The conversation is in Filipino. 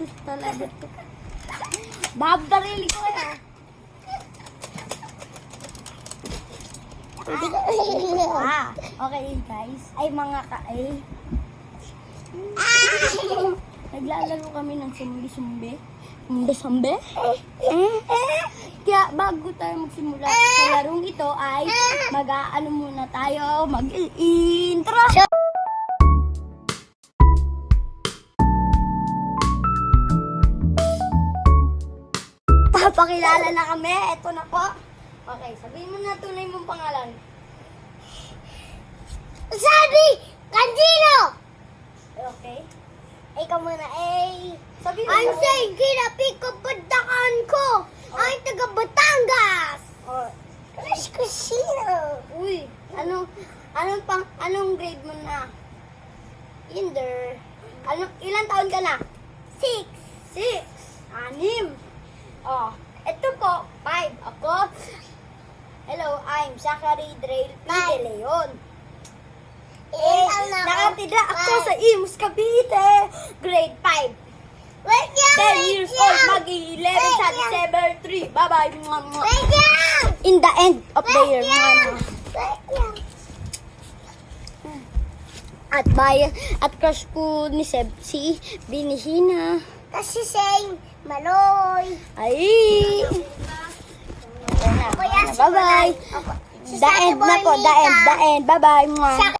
bastos talaga to. Babarili ko eh. Okay guys. Ay mga naglalaro kami ng sumbi-sumbi. Sumbi-sumbi? Kaya bago tayo magsimula sa larong ito ay mag-aano muna tayo, mag-intro. Papakilala na kami. Ito na po. Okay, sabihin mo na tunay mong pangalan. Sabi! Kandino! Okay. Ikaw muna eh. Sabihin I'm mo. saying kinapikapadakan ko. Ay taga Batangas. Oh. Crush ko siya. Uy, anong grade mo na? Kinder. Ilang taon ka na? 6. 6. 6. Oh, ito po, 5. Ako, hello, I'm Zachary Drail P. De Leon. Nakatira ako sa Imus, Cavite. Grade 5. Wait lang! 10 years old, mag-11 sa December 3. Bye-bye. Wait lang! In the end of the year. Wait lang! At crush ko ni Seb, si Binihina. Kasi saying Maloy. Ay! Kuya, si Bye-bye. Si The end na po, the end. Bye-bye.